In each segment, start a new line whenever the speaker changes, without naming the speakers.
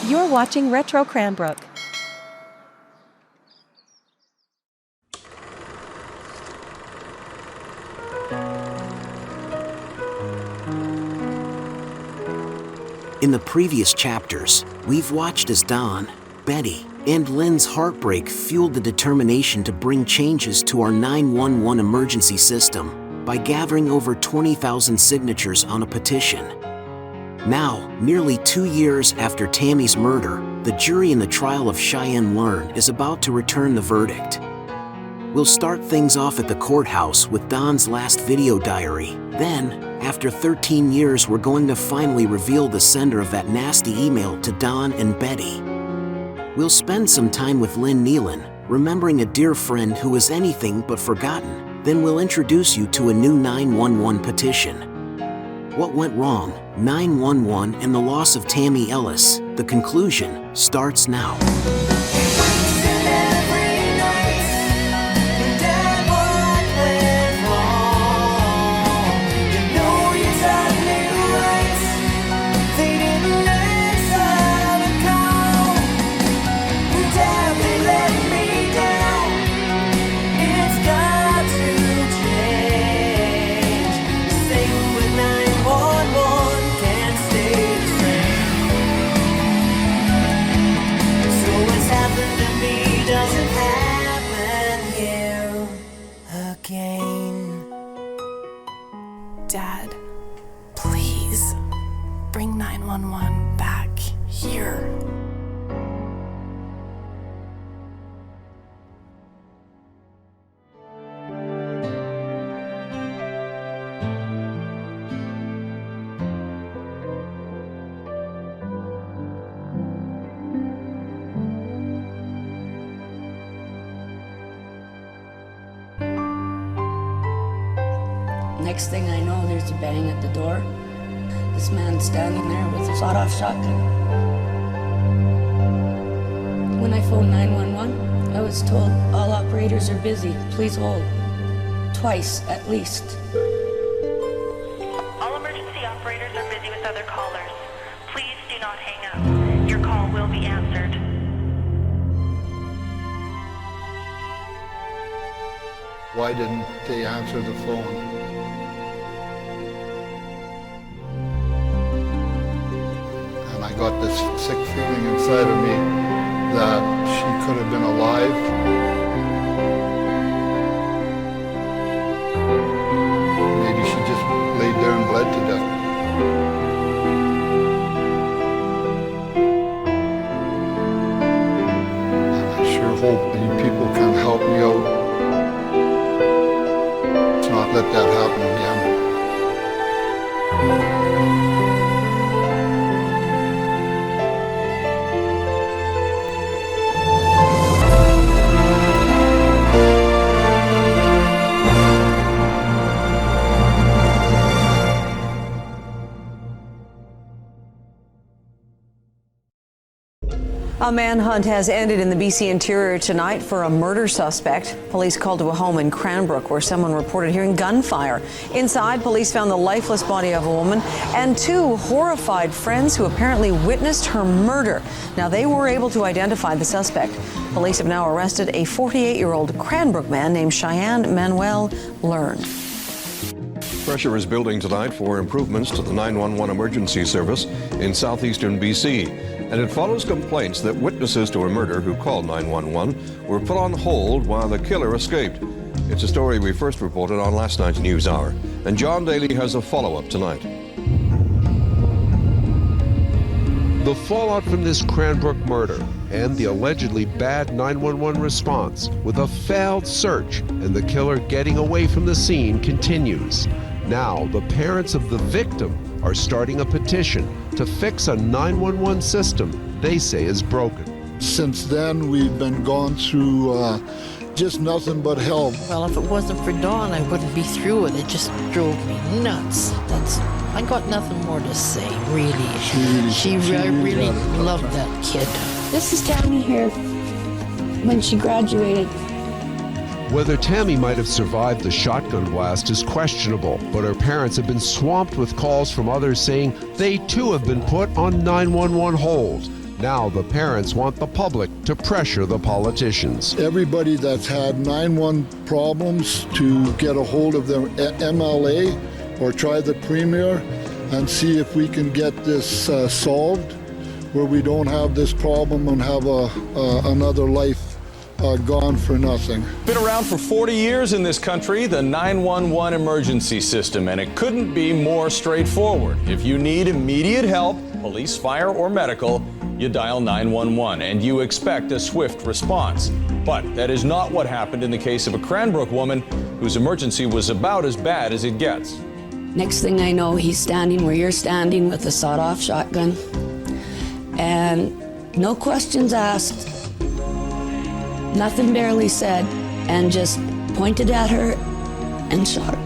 You're watching Retro Cranbrook.
In the previous chapters, we've watched as Don, Betty, and Lynn's heartbreak fueled the determination to bring changes to our 911 emergency system by gathering over 20,000 signatures on a petition. Now, nearly 2 years after Tammy's murder, the jury in the trial of Cheyenne Lynn is about to return the verdict. We'll start things off at the courthouse with Don's last video diary. Then, after 13 years, we're going to finally reveal the sender of that nasty email to Don and Betty. We'll spend some time with Lynn Neelin, remembering a dear friend who was anything but forgotten. Then we'll introduce you to a new 911 petition. What went wrong, 911 and the loss of Tammy Ellis. The conclusion starts now.
Dad, please bring 911 back here.
Next thing I know, there's a bang at the door. This man standing there with a sawed-off shotgun. When I phoned 911, I was told all operators are busy. Please hold. Twice, at least.
All emergency operators are busy with other callers. Please do not hang up. Your call will be answered.
Why didn't they answer the phone? I got this sick feeling inside of me that she could have been alive. Maybe she just laid there and bled to death. And I sure hope you people can help me out to not let that happen again.
A manhunt has ended in the BC Interior tonight for a murder suspect. Police called to a home in Cranbrook where someone reported hearing gunfire. Inside, police found the lifeless body of a woman and 2 horrified friends who apparently witnessed her murder. Now, they were able to identify the suspect. Police have now arrested a 48-year-old Cranbrook man named Cheyenne Manuel Lynn.
Pressure is building tonight for improvements to the 911 emergency service in southeastern BC. And it follows complaints that witnesses to a murder who called 911 were put on hold while the killer escaped. It's a story we first reported on last night's News Hour. And John Daly has a follow-up tonight.
The fallout from this Cranbrook murder and the allegedly bad 911 response with a failed search and the killer getting away from the scene continues. Now, the parents of the victim are starting a petition to fix a 911 system they say is broken.
Since then, we've been going through just nothing but hell.
Well, if it wasn't for Dawn, I wouldn't be through it. It just drove me nuts. I got nothing more to say, really. She really loved that kid.
This is Tammy here when she graduated.
Whether Tammy might have survived the shotgun blast is questionable, but her parents have been swamped with calls from others saying they too have been put on 911 hold. Now the parents want the public to pressure the politicians.
Everybody that's had 911 problems to get a hold of their MLA or try the Premier and see if we can get this solved where we don't have this problem and have another life gone for nothing.
Been around for 40 years in this country, the 911 emergency system, and it couldn't be more straightforward. If you need immediate help, police, fire, or medical, you dial 911 and you expect a swift response. But that is not what happened in the case of a Cranbrook woman whose emergency was about as bad as it gets.
Next thing I know, he's standing where you're standing with a sawed-off shotgun. And no questions asked, nothing barely said, and just pointed at her and shot her.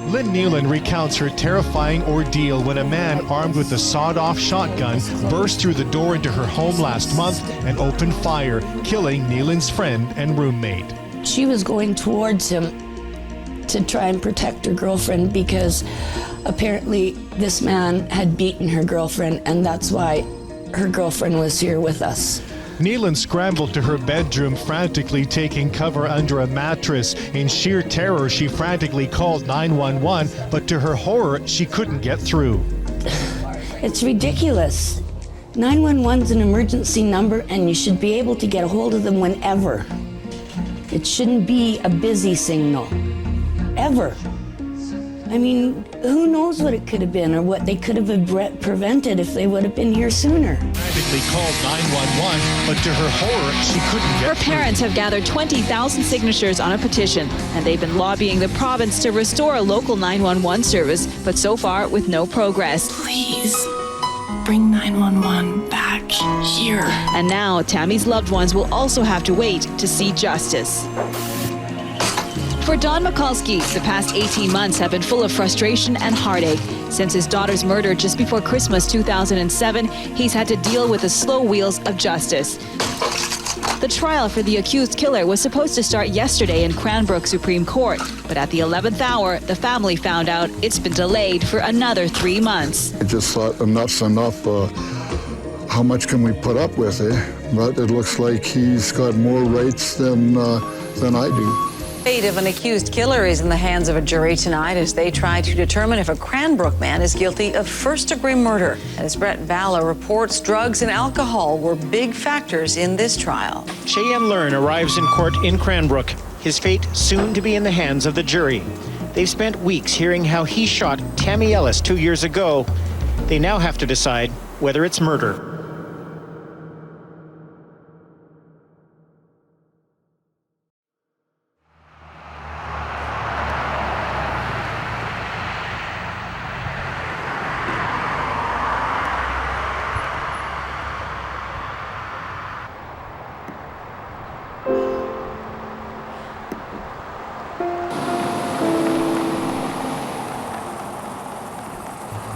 Lynn Neelin recounts her terrifying ordeal when a man armed with a sawed-off shotgun burst through the door into her home last month and opened fire, killing Neelin's friend and roommate.
She was going towards him to try and protect her girlfriend because apparently this man had beaten her girlfriend, and that's why her girlfriend was here with us.
Neelin scrambled to her bedroom, frantically taking cover under a mattress. In sheer terror, she frantically called 911, but to her horror, she couldn't get through.
It's ridiculous. 911's an emergency number, and you should be able to get a hold of them whenever. It shouldn't be a busy signal, ever. I mean, who knows what it could have been or what they could have prevented if they would have been here sooner.
Frantically called 911, but to her horror, she couldn't get
Her
through.
parents have gathered 20,000 signatures on a petition, and they've been lobbying the province to restore a local 911 service, but so far with no progress.
Please bring 911 back here.
And now Tammy's loved ones will also have to wait to see justice. For Don Mikulski, the past 18 months have been full of frustration and heartache. Since his daughter's murder just before Christmas 2007, he's had to deal with the slow wheels of justice. The trial for the accused killer was supposed to start yesterday in Cranbrook Supreme Court, but at the 11th hour, the family found out it's been delayed for another 3 months.
I just thought enough's enough. How much can we put up with, But it looks like he's got more rights than I do.
The fate of an accused killer is in the hands of a jury tonight as they try to determine if a Cranbrook man is guilty of first-degree murder. As Brett Valla reports, drugs and alcohol were big factors in this trial.
Cheyenne Lern arrives in court in Cranbrook, his fate soon to be in the hands of the jury. They've spent weeks hearing how he shot Tammy Ellis 2 years ago. They now have to decide whether it's murder.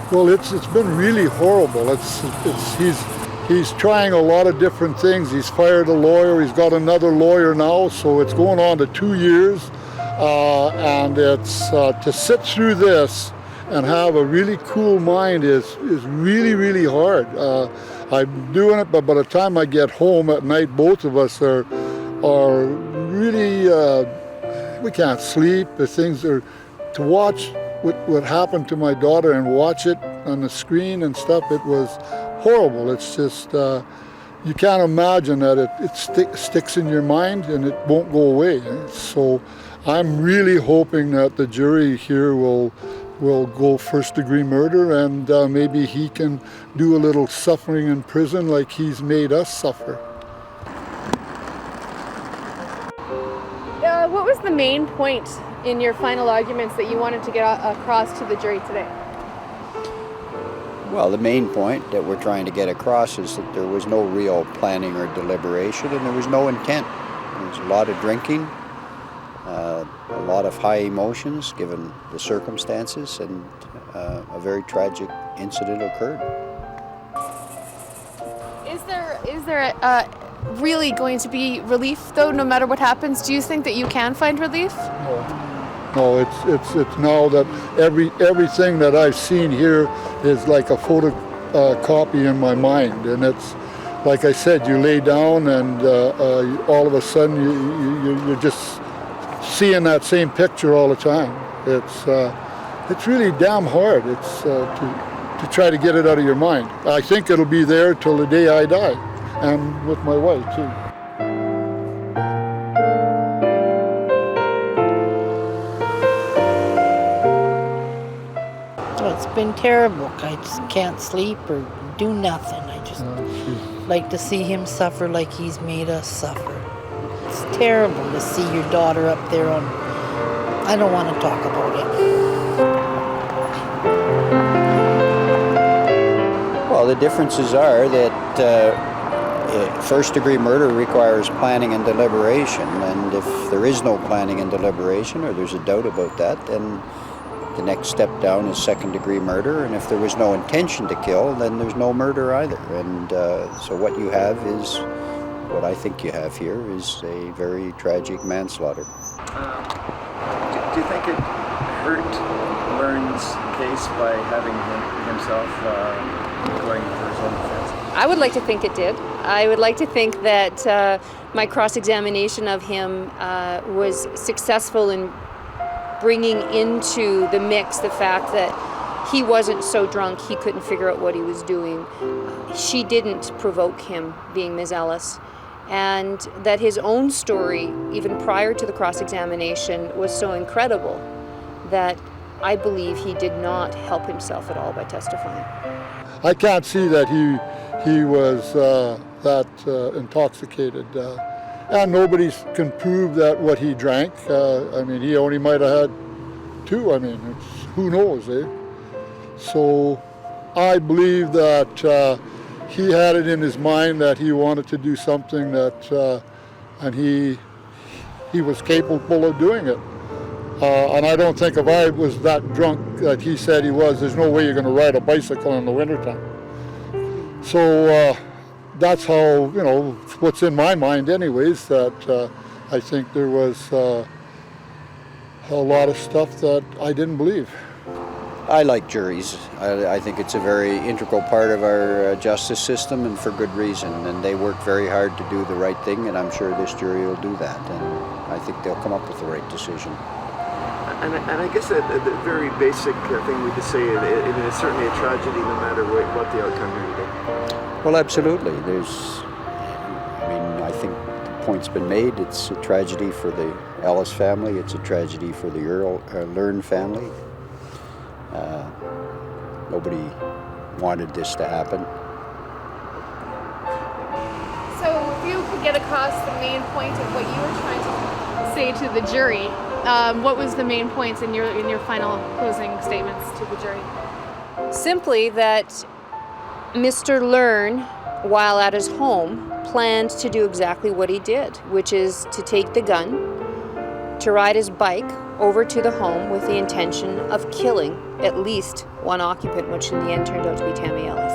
Well, it's been really horrible. He's trying a lot of different things. He's fired a lawyer. He's got another lawyer now, so it's going on to 2 years. And it's to sit through this and have a really cool mind is really, really hard. I'm doing it, but by the time I get home at night, both of us are really, we can't sleep. The things are to watch. What happened to my daughter and watch it on the screen and stuff, it was horrible. It's just, you can't imagine that it sticks in your mind and it won't go away. So I'm really hoping that the jury here will go first-degree murder and maybe he can do a little suffering in prison like he's made us suffer.
What was the main point in your final arguments that you wanted to get across to the jury today?
Well, the main point that we're trying to get across is that there was no real planning or deliberation and there was no intent. There was a lot of drinking, a lot of high emotions given the circumstances, and a very tragic incident occurred.
Is there really going to be relief, though, no matter what happens? Do you think that you can find relief?
No, it's now that everything that I've seen here is like a photocopy in my mind, and like I said, you lay down and all of a sudden you're just seeing that same picture all the time. It's really damn hard. It's to try to get it out of your mind. I think it'll be there till the day I die, and with my wife too.
It's been terrible. I just can't sleep or do nothing. I just like to see him suffer like he's made us suffer. It's terrible to see your daughter up there on... I don't want to talk about it.
Well, the differences are that first-degree murder requires planning and deliberation, and if there is no planning and deliberation, or there's a doubt about that, then the next step down is second-degree murder, and if there was no intention to kill, then there's no murder either. And so what you have is, what I think you have here, is a very tragic manslaughter.
Do you think it hurt Lern's case by having himself going for his own defense?
I would like to think it did. I would like to think that my cross-examination of him was successful in bringing into the mix the fact that he wasn't so drunk he couldn't figure out what he was doing. She didn't provoke him, being Ms. Ellis, and that his own story, even prior to the cross-examination, was so incredible that I believe he did not help himself at all by testifying.
I can't see that he was that intoxicated. And nobody can prove that what he drank. I mean, he only might have had 2. I mean, who knows, eh? So I believe that he had it in his mind that he wanted to do something that, and he was capable of doing it. And I don't think if I was that drunk that he said he was, there's no way you're going to ride a bicycle in the wintertime. So that's how, what's in my mind anyways, that I think there was a lot of stuff that I didn't believe.
I like juries. I think it's a very integral part of our justice system, and for good reason. And they work very hard to do the right thing, and I'm sure this jury will do that. And I think they'll come up with the right decision.
And I guess a very basic thing we just say, it is certainly a tragedy no matter what the outcome here today.
Well, absolutely. I think the point's been made. It's a tragedy for the Ellis family. It's a tragedy for the Lern family. Nobody wanted this to happen.
So if you could get across the main point of what you were trying to say to the jury, what was the main points in your final closing statements to the jury?
Simply that Mr. Lern, while at his home, planned to do exactly what he did, which is to take the gun, to ride his bike over to the home with the intention of killing at least one occupant, which in the end turned out to be Tammy Ellis.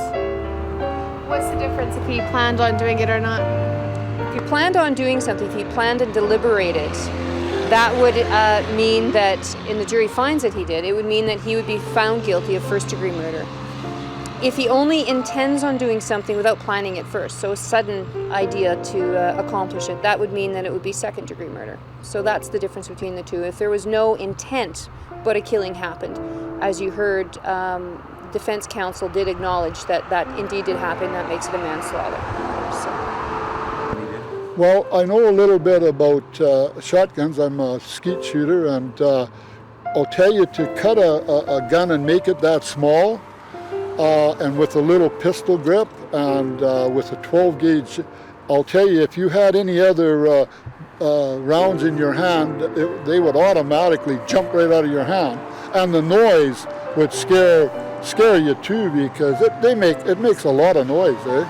What's the difference if he planned on doing it or not?
If he planned on doing something, if he planned and deliberated, that would mean that, and the jury finds that he did, it would mean that he would be found guilty of first-degree murder. If he only intends on doing something without planning it first, so a sudden idea to accomplish it, that would mean that it would be second-degree murder. So that's the difference between the two. If there was no intent, but a killing happened, as you heard, defense counsel did acknowledge that that indeed did happen, that makes it a manslaughter. So.
Well, I know a little bit about shotguns. I'm a skeet shooter, and I'll tell you, to cut a gun and make it that small, and with a little pistol grip and with a 12 gauge, I'll tell you, if you had any other rounds in your hand, they would automatically jump right out of your hand. And the noise would scare you too, because it makes a lot of noise, eh?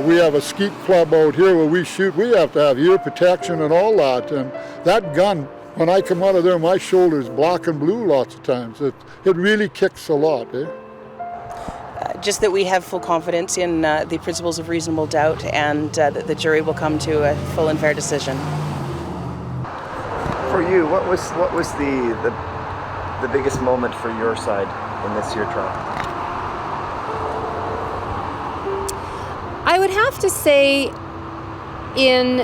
We have a skeet club out here where we shoot. We have to have ear protection and all that. And that gun, when I come out of there, my shoulder's black and blue lots of times. It really kicks a lot, eh?
Just that we have full confidence in the principles of reasonable doubt, and that the jury will come to a full and fair decision.
For you, what was the biggest moment for your side in this year trial?
I would have to say in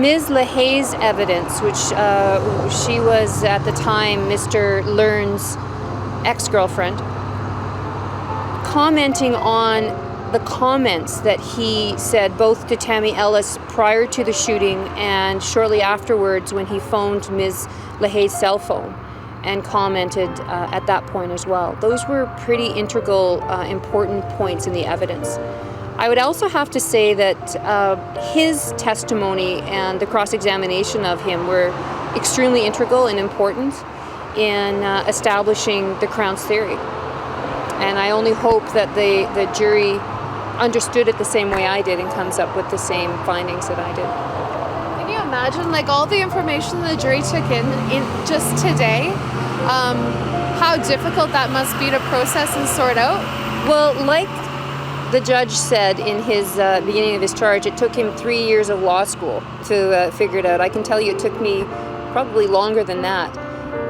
Ms. LaHaye's evidence, which she was at the time Mr. Learn's ex-girlfriend, commenting on the comments that he said both to Tammy Ellis prior to the shooting and shortly afterwards when he phoned Ms. LaHaye's cell phone and commented at that point as well. Those were pretty integral, important points in the evidence. I would also have to say that his testimony and the cross-examination of him were extremely integral and important in establishing the Crown's theory. And I only hope that the jury understood it the same way I did and comes up with the same findings that I did.
Can you imagine, like, all the information the jury took in just today, how difficult that must be to process and sort out?
Well, like the judge said in his beginning of his charge, it took him 3 years of law school to figure it out. I can tell you it took me probably longer than that.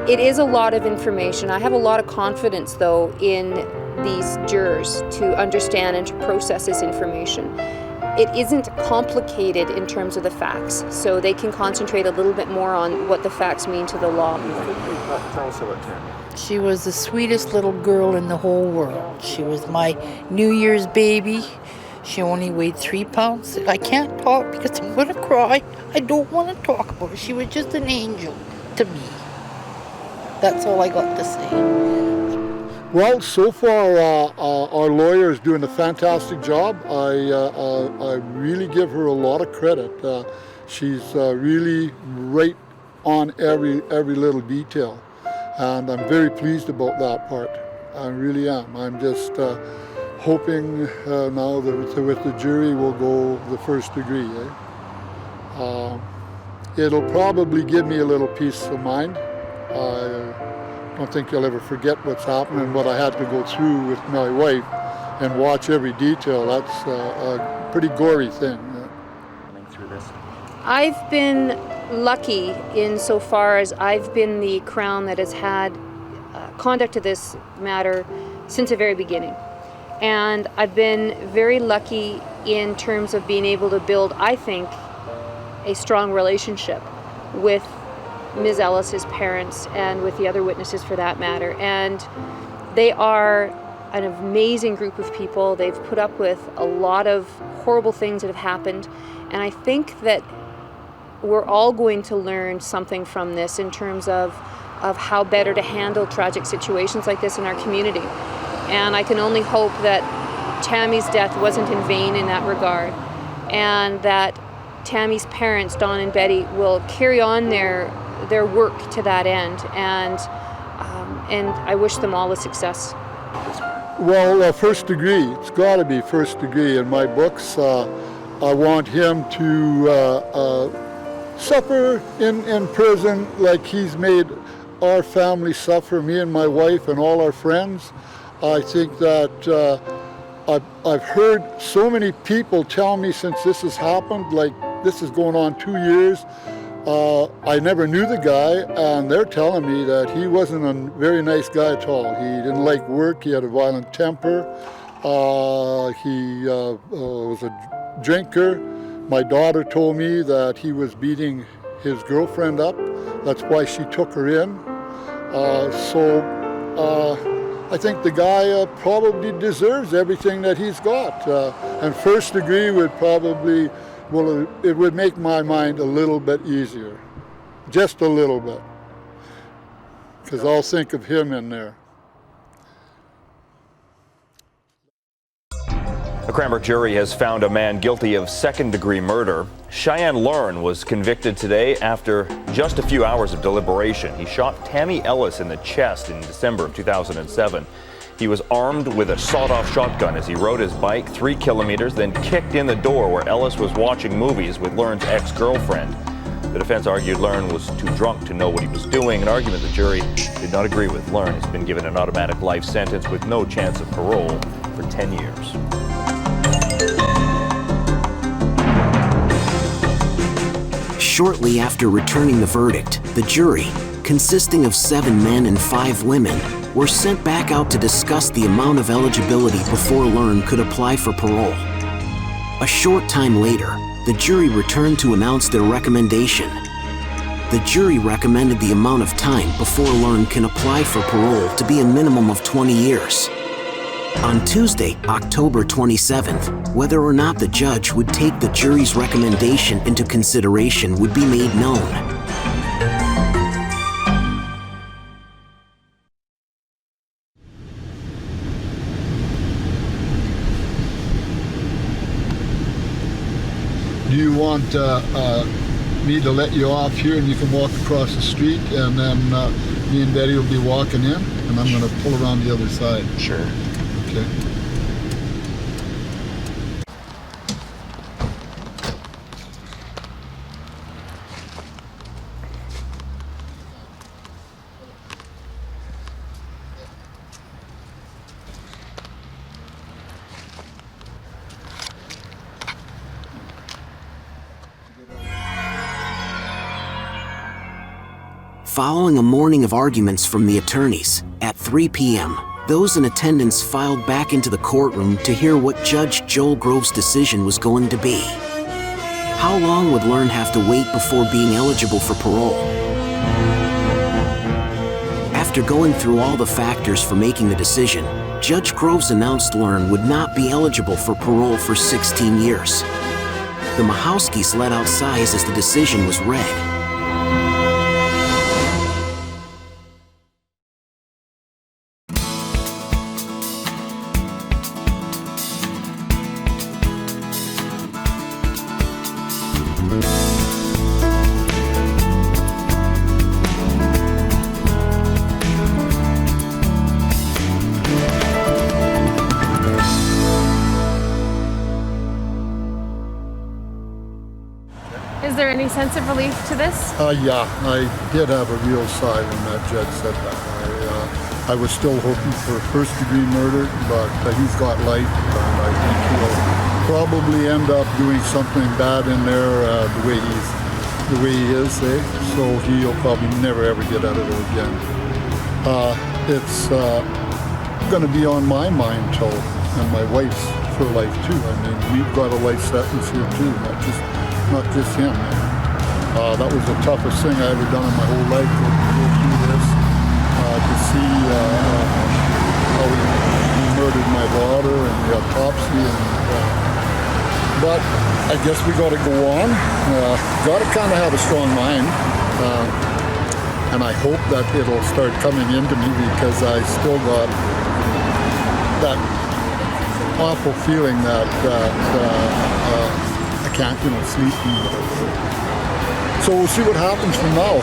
It is a lot of information. I have a lot of confidence, though, in these jurors to understand and to process this information. It isn't complicated in terms of the facts, so they can concentrate a little bit more on what the facts mean to the law.
Tell us about Tammy.
She was the sweetest little girl in the whole world. She was my New Year's baby. She only weighed 3 pounds. I can't talk because I'm going to cry. I don't want to talk about her. She was just an angel to me. That's all I got to say.
Well, so far our lawyer is doing a fantastic job. I really give her a lot of credit. She's really right on every little detail, and I'm very pleased about that part. I really am. I'm just hoping now that with the jury we'll go the first degree. It'll probably give me a little peace of mind. I don't think you'll ever forget what's happened and what I had to go through with my wife and watch every detail. That's a pretty gory thing.
Through this.
I've been lucky insofar as I've been the Crown that has had conduct of this matter since the very beginning. And I've been very lucky in terms of being able to build, I think, a strong relationship with Ms. Ellis's parents and with the other witnesses for that matter. And they are an amazing group of people. They've put up with a lot of horrible things that have happened. And I think that we're all going to learn something from this in terms of how better to handle tragic situations like this in our community. And I can only hope that Tammy's death wasn't in vain in that regard, and that Tammy's parents, Don and Betty, will carry on their work to that end, and I wish them all the success.
Well, first degree. It's got to be first degree in my books. I want him to suffer in prison like he's made our family suffer, me and my wife and all our friends. I think that I've heard so many people tell me since this has happened, like this is going on 2 years, I never knew the guy, and they're telling me that he wasn't a very nice guy at all. He didn't like work, he had a violent temper, he was a drinker. My daughter told me that he was beating his girlfriend up. That's why she took her in. I think the guy probably deserves everything that he's got. And first degree would probably, well, it would make my mind a little bit easier. Just a little bit. Because I'll think of him in there.
A Cranbrook jury has found a man guilty of second-degree murder. Cheyenne Lynn was convicted today after just a few hours of deliberation. He shot Tammy Ellis in the chest in December of 2007. He was armed with a sawed-off shotgun as he rode his bike 3 kilometers, then kicked in the door where Ellis was watching movies with Lyn's ex-girlfriend. The defense argued Lynn was too drunk to know what he was doing, an argument the jury did not agree with. Lynn has been given an automatic life sentence with no chance of parole for 10 years.
Shortly after returning the verdict, the jury, consisting of 7 men and 5 women, were sent back out to discuss the amount of eligibility before Lynn could apply for parole. A short time later, the jury returned to announce their recommendation. The jury recommended the amount of time before Lynn can apply for parole to be a minimum of 20 years. On Tuesday, October 27th, whether or not the judge would take the jury's recommendation into consideration would be made known.
Do you want me to let you off here and you can walk across the street, and then me and Betty will be walking in, and I'm going to pull around the other side?
Sure.
Okay.
Following a morning of arguments from the attorneys, at 3 p.m., those in attendance filed back into the courtroom to hear what Judge Joel Grove's decision was going to be. How long would Lynn have to wait before being eligible for parole? After going through all the factors for making the decision, Judge Groves announced Lynn would not be eligible for parole for 16 years. The Mahowskis let out sighs as the decision was read.
Is there any sense of relief to this?
Yeah, I did have a real sigh when that judge said that. I was still hoping for first-degree murder, but he's got life, and I think he'll probably end up doing something bad in there the way he is, eh? So he'll probably never ever get out of there again. It's going to be on my mind till, and my wife's for life too. I mean, we've got a life sentence here too, not just him. That was the toughest thing I ever done in my whole life, to go through this, to see how he murdered my daughter and the autopsy. But I guess we got to go on. Got to kind of have a strong mind, and I hope that it'll start coming into me, because I still got that awful feeling that I can't, sleep. So we'll see what happens from now.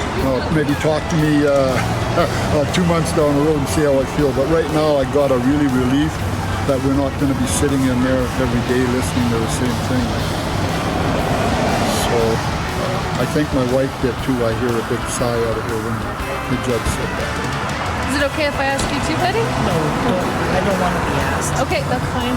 Maybe talk to me 2 months down the road and see how I feel. But right now I got a really relief that we're not going to be sitting in there every day listening to the same thing. So I think my wife did too. I hear a big sigh out of her when the judge said that.
Is it okay if I ask you too, Betty?
No, I don't want to be asked.
Okay, that's fine.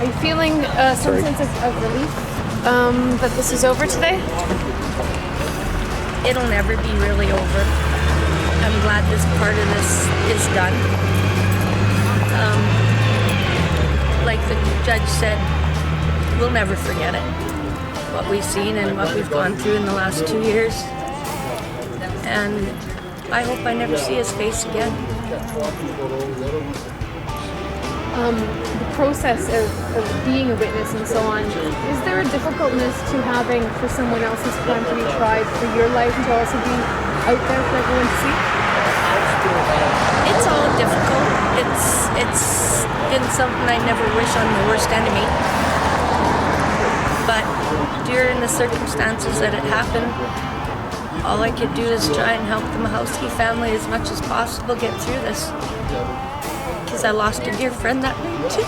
Are you feeling some sense of relief that this is over today?
It'll never be really over. I'm glad this part of this is done. Like the judge said, we'll never forget it. What we've seen and what we've gone through in the last 2 years. And I hope I never see his face again.
The process of being a witness and so on, is there a difficultness to having for someone else's crime to be tried for your life to also be out there for everyone to see?
It's all difficult. It's been something I never wish on my worst enemy. But during the circumstances that it happened,
all I could do is try and help the Michalski family as much as possible get through this. Because I lost a dear friend that night too.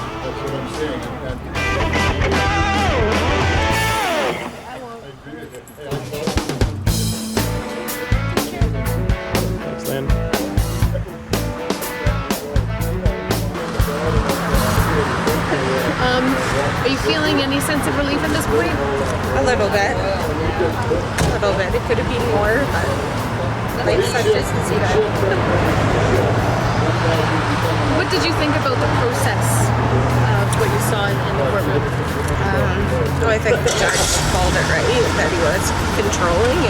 Thanks, Lynn.
Are you feeling any sense of relief at this point?
A little bit. A little bit. It could have been more, but life's such distance, you know.
What did you think about the process of what you saw in the courtroom?
I think the judge called it right, that he was controlling,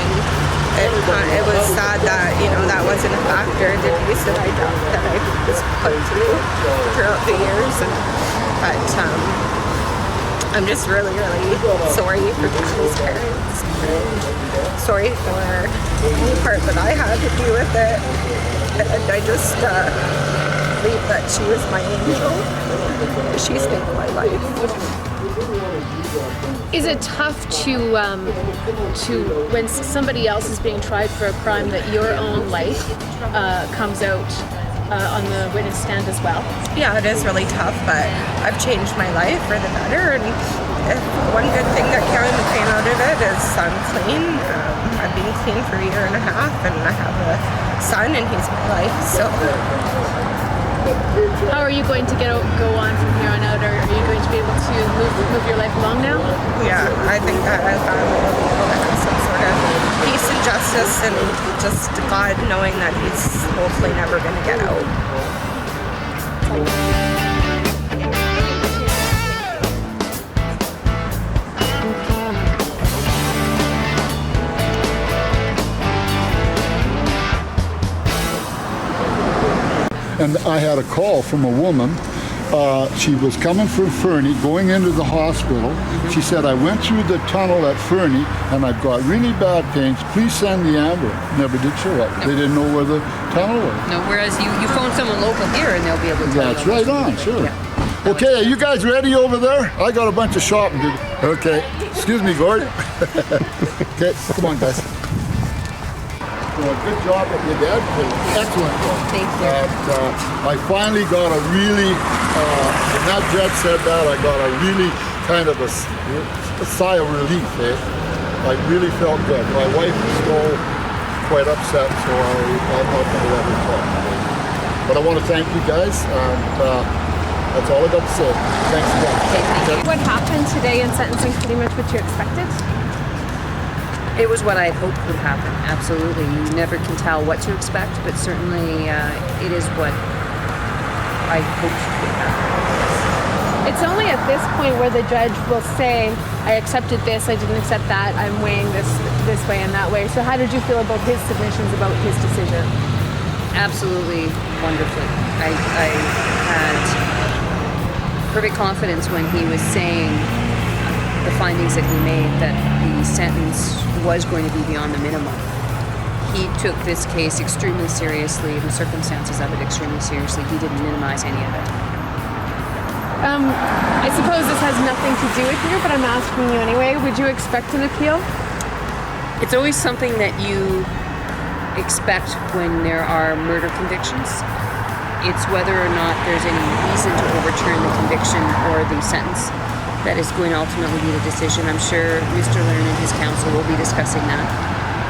and it was sad that, you know, that wasn't a factor in the case that I was put through throughout the years. But I'm just really, really sorry for Tammy's parents. And sorry for any part that I had to do with it. And I just believe that she was my angel. She saved my life.
Is it tough to when somebody else is being tried for a crime that your own life comes out on the witness stand as well?
Yeah, it is really tough, but I've changed my life for the better. And one good thing that came out of it is I'm clean. I've been clean for a year and a half, and I have a son, and he's my life. So.
How are you going to go on from here on out? Or are you going to be able to move your life along now?
Yeah, I think that I will be able to have some sort of peace and justice, and just God knowing that he's hopefully never going to get out.
And I had a call from a woman. She was coming from Fernie, going into the hospital. She said, I went through the tunnel at Fernie and I've got really bad pains. Please send the ambulance. Never did show up. They didn't know where the tunnel was.
No, whereas you phone someone local here and they'll be able to tell you.
That's right on, sure. Yeah. Okay, are you guys ready over there? I got a bunch of shopping to do. Okay, excuse me, Gord. Okay, come on, guys. Good job at your dad. Excellent job.
Thank you.
I finally got a really, when that judge said that, I got a really kind of a sigh of relief. I really felt good. My wife is still quite upset, so I'm not going to let her talk today. But I want to thank you guys, and that's all I got to say. Thanks again.
Okay. What happened today in sentencing pretty much what you expected?
It was what I had hoped would happen, absolutely. You never can tell what to expect, but certainly it is what I hoped would happen.
It's only at this point where the judge will say, I accepted this, I didn't accept that, I'm weighing this way and that way. So how did you feel about his submissions, about his decision?
Absolutely wonderfully. I had perfect confidence when he was saying the findings that he made, that the sentence was going to be beyond the minimum. He took this case extremely seriously, the circumstances of it extremely seriously. He didn't minimize any of it.
I suppose this has nothing to do with you, but I'm asking you anyway. Would you expect an appeal?
It's always something that you expect when there are murder convictions. It's whether or not there's any reason to overturn the conviction or the sentence that is going to ultimately be the decision. I'm sure Mr. Lynn and his counsel will be discussing that,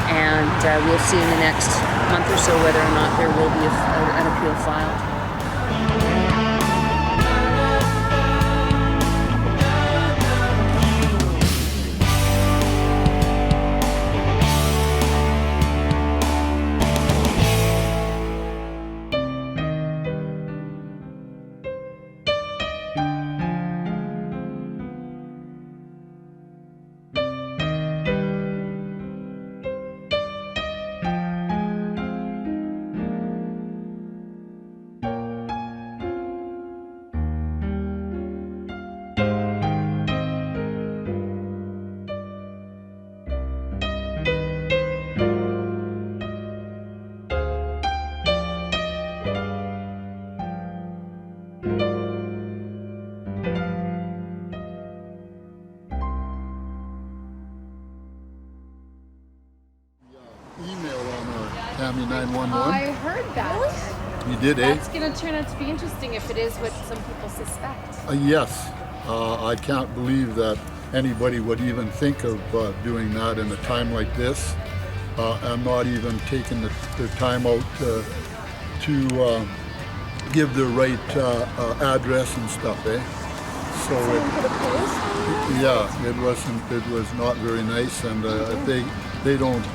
and we'll see in the next month or so whether or not there will be an appeal filed.
Tammy 911.
I heard that.
You did, eh?
That's going to turn out to be interesting if it is what some people suspect.
Yes. I can't believe that anybody would even think of doing that in a time like this. I'm not even taking the time out to give the right address and stuff, eh? So yeah, it was not very nice, and they don't.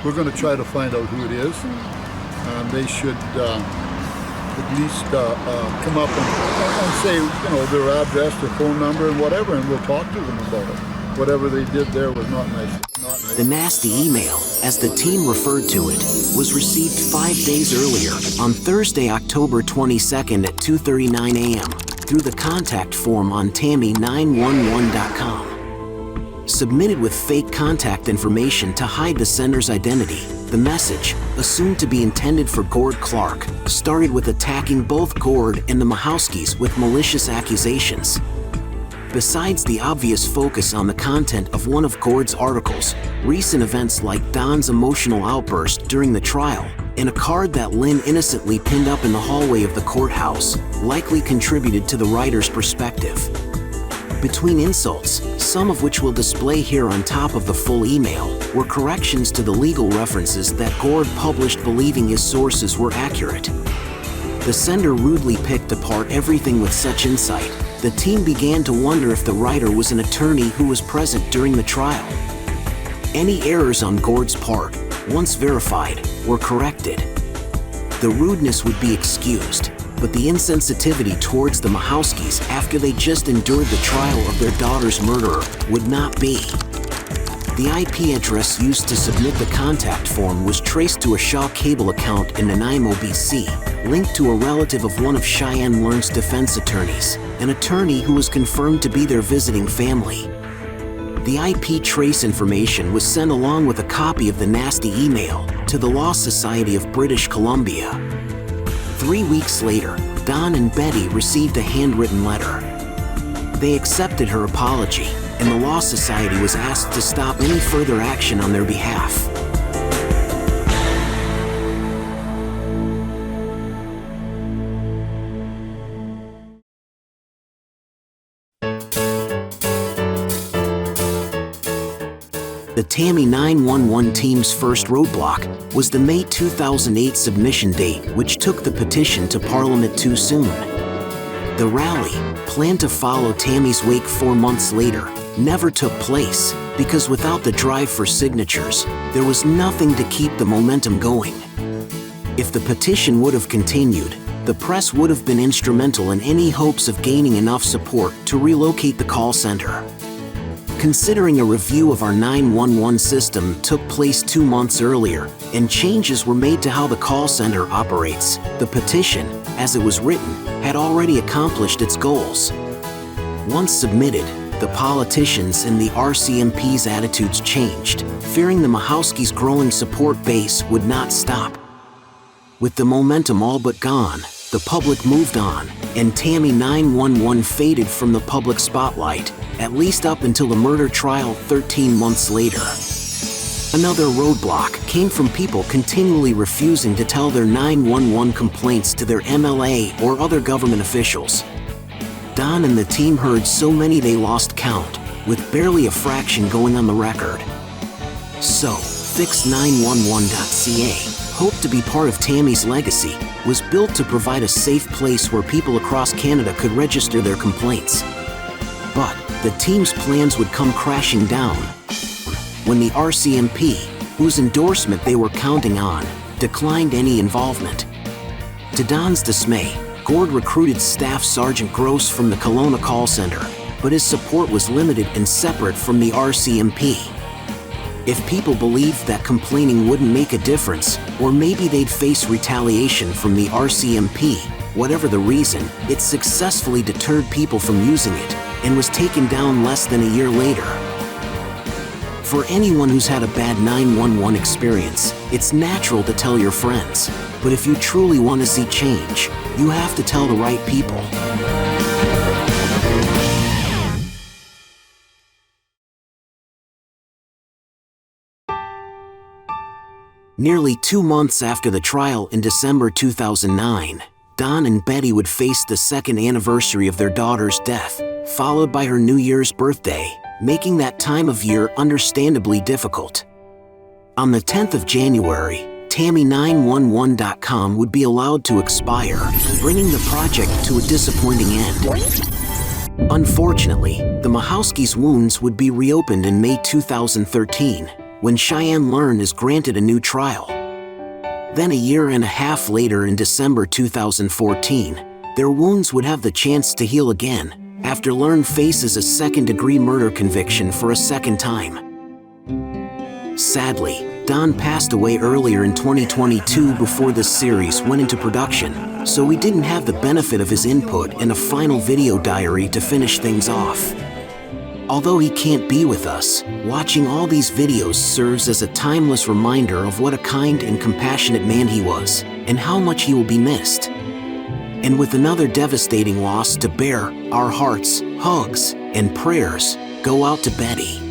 We're going to try to find out who it is, and they should at least come up and say, you know, their address, their phone number, and whatever, and we'll talk to them about it. Whatever they did there was not nice.
The nasty email, as the team referred to it, was received 5 days earlier, on Thursday, October 22nd at 2:39 a.m. through the contact form on Tammy911.com. Submitted with fake contact information to hide the sender's identity, the message, assumed to be intended for Gord Clark, started with attacking both Gord and the Mahowskis with malicious accusations. Besides the obvious focus on the content of one of Gord's articles, recent events like Don's emotional outburst during the trial, and a card that Lynn innocently pinned up in the hallway of the courthouse likely contributed to the writer's perspective. Between insults, some of which we'll display here on top of the full email, were corrections to the legal references that Gord published believing his sources were accurate. The sender rudely picked apart everything with such insight. The team began to wonder if the writer was an attorney who was present during the trial. Any errors on Gord's part, once verified, were corrected. The rudeness would be excused, but the insensitivity towards the Mahowskis after they just endured the trial of their daughter's murderer would not be. The IP address used to submit the contact form was traced to a Shaw Cable account in Nanaimo, BC, linked to a relative of one of Cheyenne Learn's defense attorneys, an attorney who was confirmed to be their visiting family. The IP trace information was sent along with a copy of the nasty email to the Law Society of British Columbia. 3 weeks later, Don and Betty received a handwritten letter. They accepted her apology, and the Law Society was asked to stop any further action on their behalf. The Tammy 911 team's first roadblock was the May 2008 submission date, which took the petition to Parliament too soon. The rally, planned to follow Tammy's wake 4 months later, never took place because without the drive for signatures, there was nothing to keep the momentum going. If the petition would have continued, the press would have been instrumental in any hopes of gaining enough support to relocate the call center. Considering a review of our 911 system took place 2 months earlier and changes were made to how the call center operates, the petition, as it was written, had already accomplished its goals. Once submitted, the politicians and the RCMP's attitudes changed, fearing the Mahowskis' growing support base would not stop. With the momentum all but gone, the public moved on, and Tammy 911 faded from the public spotlight, at least up until the murder trial 13 months later. Another roadblock came from people continually refusing to tell their 911 complaints to their MLA or other government officials. Don and the team heard so many they lost count, with barely a fraction going on the record. So, Fix911.ca, hoped to be part of Tammy's legacy, was built to provide a safe place where people across Canada could register their complaints. But the team's plans would come crashing down when the RCMP, whose endorsement they were counting on, declined any involvement. To Don's dismay, Gord recruited Staff Sergeant Gross from the Kelowna call center, but his support was limited and separate from the RCMP. If people believed that complaining wouldn't make a difference, or maybe they'd face retaliation from the RCMP, whatever the reason, it successfully deterred people from using it and was taken down less than a year later. For anyone who's had a bad 911 experience, it's natural to tell your friends. But if you truly want to see change, you have to tell the right people. Nearly 2 months after the trial in December 2009, Don and Betty would face the second anniversary of their daughter's death, followed by her New Year's birthday, making that time of year understandably difficult. On the 10th of January, Tammy911.com would be allowed to expire, bringing the project to a disappointing end. Unfortunately, the Mahowskis' wounds would be reopened in May 2013, when Cheyenne Lynn is granted a new trial. Then a year and a half later, in December 2014, their wounds would have the chance to heal again, after Lynn faces a second-degree murder conviction for a second time. Sadly, Don passed away earlier in 2022 before this series went into production, so we didn't have the benefit of his input and a final video diary to finish things off. Although he can't be with us, watching all these videos serves as a timeless reminder of what a kind and compassionate man he was, and how much he will be missed. And with another devastating loss to bear, our hearts, hugs, and prayers go out to Betty.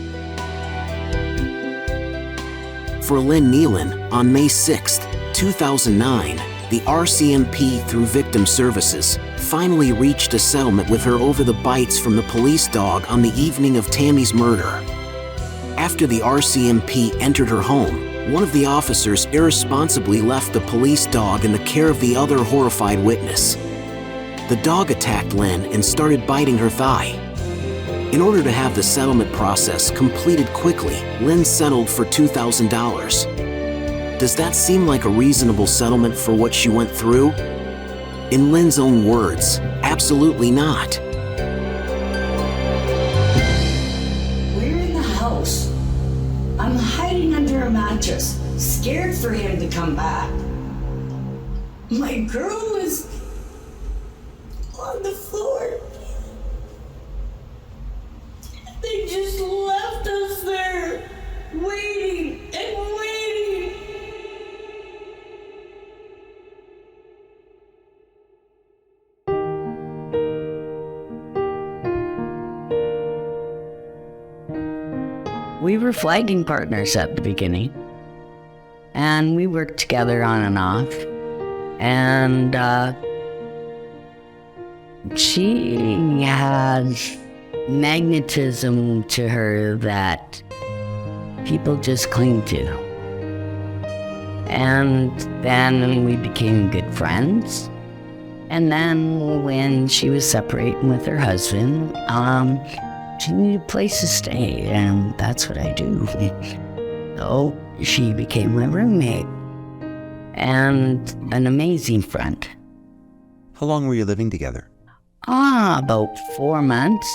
For Lynn Neelin, on May 6, 2009, the RCMP, through Victim Services, finally reached a settlement with her over the bites from the police dog on the evening of Tammy's murder. After the RCMP entered her home, one of the officers irresponsibly left the police dog in the care of the other horrified witness. The dog attacked Lynn and started biting her thigh. In order to have the settlement process completed quickly, Lynn settled for $2,000. Does that seem like a reasonable settlement for what she went through? In Lynn's own words, absolutely not.
We're in the house. I'm hiding under a mattress, scared for him to come back. My girl was on the floor. They just left us there, waiting and waiting. We were flagging partners at the beginning, and we worked together on and off, and she had magnetism to her that people just cling to. And then we became good friends. And then when she was separating with her husband, she needed a place to stay, and that's what I do. So she became my roommate and an amazing friend.
How long were you living together?
About 4 months.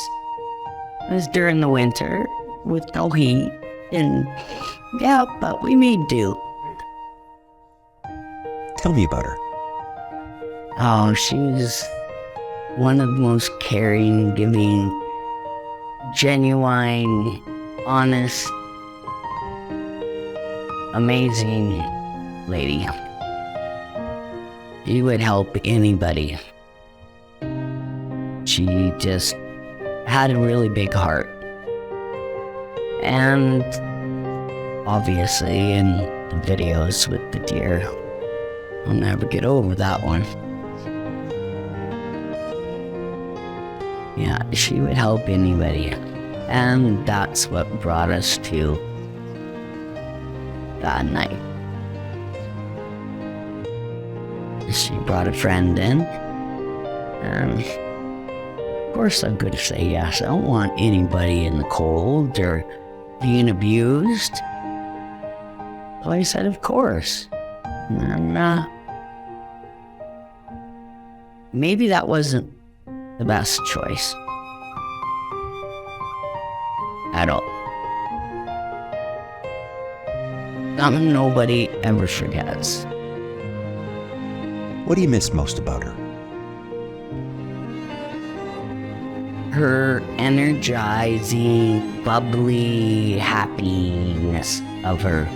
It was during the winter with no heat, and yeah, but we made do.
Tell me about her.
Oh, she was one of the most caring, giving, genuine, honest, amazing lady. She would help anybody. She just had a really big heart. And obviously in the videos with the deer, I'll never get over that one. Yeah, she would help anybody. And that's what brought us to that night. She brought a friend in, and of course I'm going to say yes. I don't want anybody in the cold or being abused. So I said, of course. And maybe that wasn't the best choice at all. Something nobody ever forgets.
What do you miss most about her?
Her energizing, bubbly happiness of her.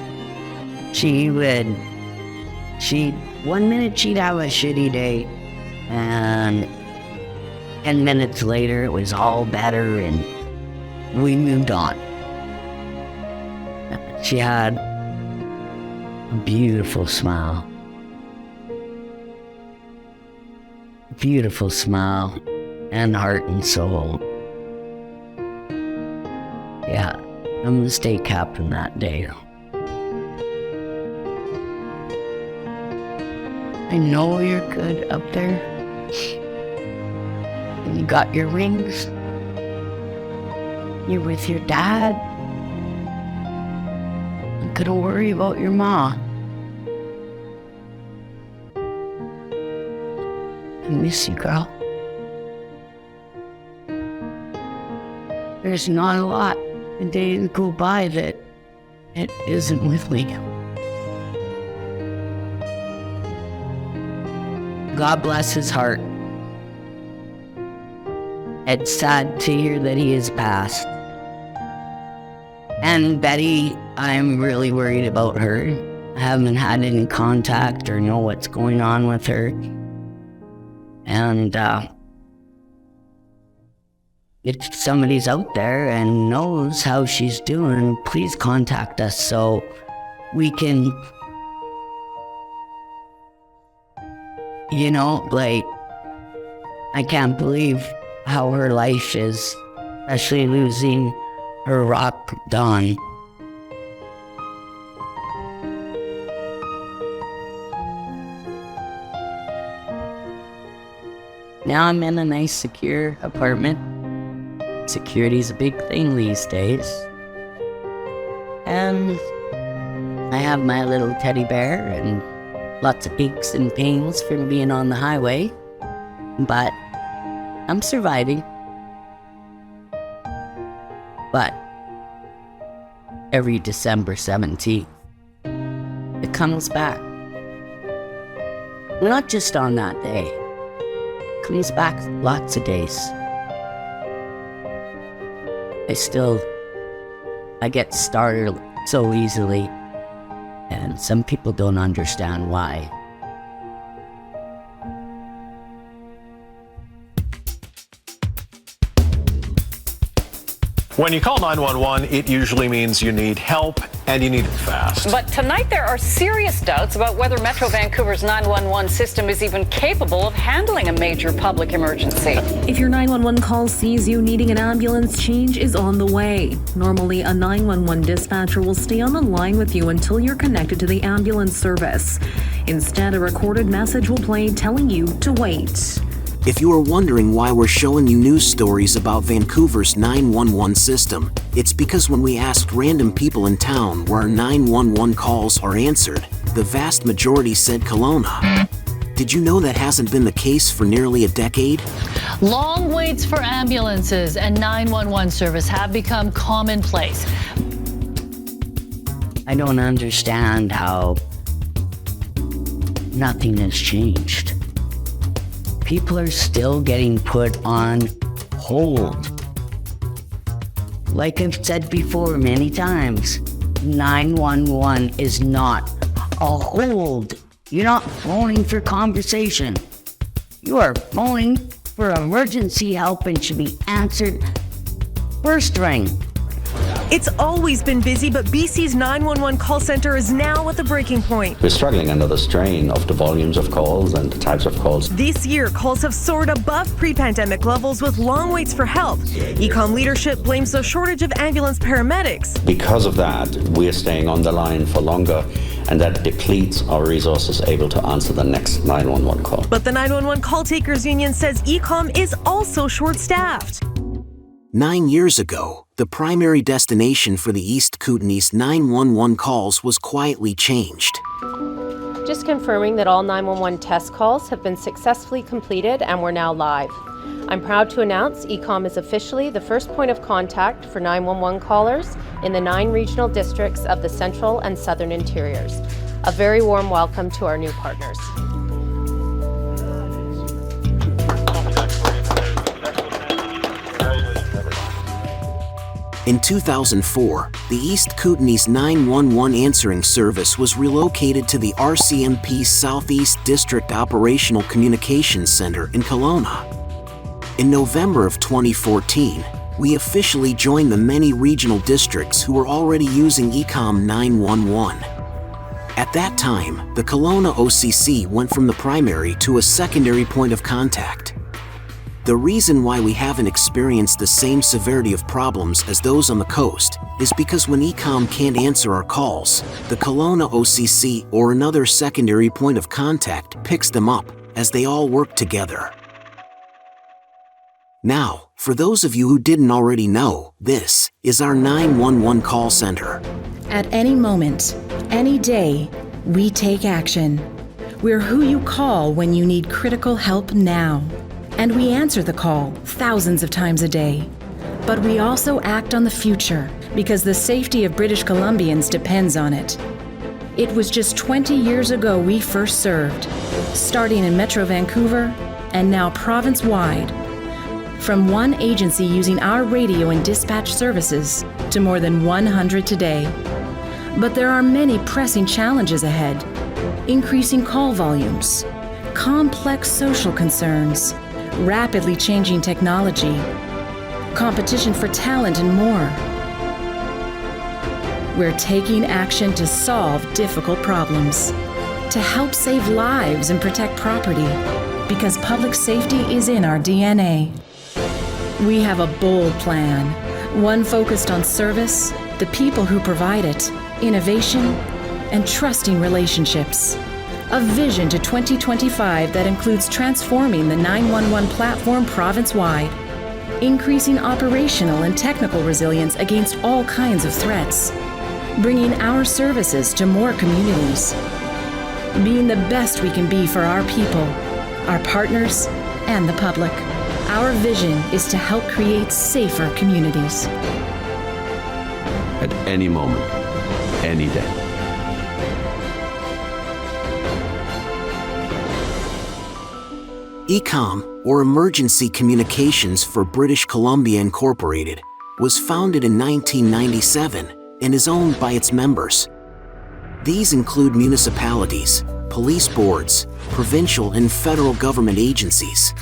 One minute she'd have a shitty day, and 10 minutes later it was all better and we moved on. She had a beautiful smile. Beautiful smile and heart and soul. Yeah, I'm the state captain that day. I know you're good up there. And you got your rings. You're with your dad. I'm gonna worry about your ma. I miss you, girl. There's not a lot a day to go by that it isn't with me. God bless his heart. It's sad to hear that he has passed. And Betty, I'm really worried about her. I haven't had any contact or know what's going on with her. And if somebody's out there and knows how she's doing, please contact us so we can, I can't believe how her life is, especially losing her rock Dawn. Now I'm in a nice, secure apartment. Security's a big thing these days. And I have my little teddy bear and lots of aches and pains from being on the highway. But I'm surviving. But every December 17th, it comes back. Not just on that day. It comes back lots of days. I get startled so easily, and some people don't understand why.
When you call 911, it usually means you need help and you need it fast.
But tonight there are serious doubts about whether Metro Vancouver's 911 system is even capable of handling a major public emergency.
If your 911 call sees you needing an ambulance, change is on the way. Normally, a 911 dispatcher will stay on the line with you until you're connected to the ambulance service. Instead, a recorded message will play telling you to wait.
If you are wondering why we're showing you news stories about Vancouver's 911 system, it's because when we asked random people in town where our 911 calls are answered, the vast majority said Kelowna. Did you know that hasn't been the case for nearly a decade?
Long waits for ambulances and 911 service have become commonplace.
I don't understand how nothing has changed. People are still getting put on hold. Like I've said before many times, 911 is not a hold. You're not phoning for conversation. You are phoning for emergency help and should be answered first ring.
It's always been busy, but BC's 911 call center is now at the breaking point.
We're struggling under the strain of the volumes of calls and the types of calls.
This year, calls have soared above pre-pandemic levels with long waits for help. Ecom leadership blames the shortage of ambulance paramedics.
Because of that, we're staying on the line for longer, and that depletes our resources able to answer the next 911 call.
But the 911 call takers union says Ecom is also short-staffed.
9 years ago, the primary destination for the East Kootenays 911 calls was quietly changed.
Just confirming that all 911 test calls have been successfully completed and we're now live. I'm proud to announce Ecom is officially the first point of contact for 911 callers in the 9 regional districts of the Central and Southern Interiors. A very warm welcome to our new partners.
In 2004, the East Kootenays 911 answering service was relocated to the RCMP Southeast District Operational Communications Center in Kelowna. In November of 2014, we officially joined the many regional districts who were already using Ecom 911. At that time, the Kelowna OCC went from the primary to a secondary point of contact. The reason why we haven't experienced the same severity of problems as those on the coast is because when ECOM can't answer our calls, the Kelowna OCC or another secondary point of contact picks them up as they all work together. Now, for those of you who didn't already know, this is our 911 call center.
At any moment, any day, we take action. We're who you call when you need critical help now. And we answer the call thousands of times a day. But we also act on the future because the safety of British Columbians depends on it. It was just 20 years ago we first served, starting in Metro Vancouver and now province-wide. From one agency using our radio and dispatch services to more than 100 today. But there are many pressing challenges ahead. Increasing call volumes, complex social concerns, rapidly changing technology, competition for talent, and more. We're taking action to solve difficult problems, to help save lives and protect property, because public safety is in our DNA. We have a bold plan, one focused on service, the people who provide it, innovation, and trusting relationships. A vision to 2025 that includes transforming the 911 platform province-wide, increasing operational and technical resilience against all kinds of threats, bringing our services to more communities, being the best we can be for our people, our partners, and the public. Our vision is to help create safer communities.
At any moment, any day.
ECOM, or Emergency Communications for British Columbia Incorporated, was founded in 1997 and is owned by its members. These include municipalities, police boards, provincial and federal government agencies.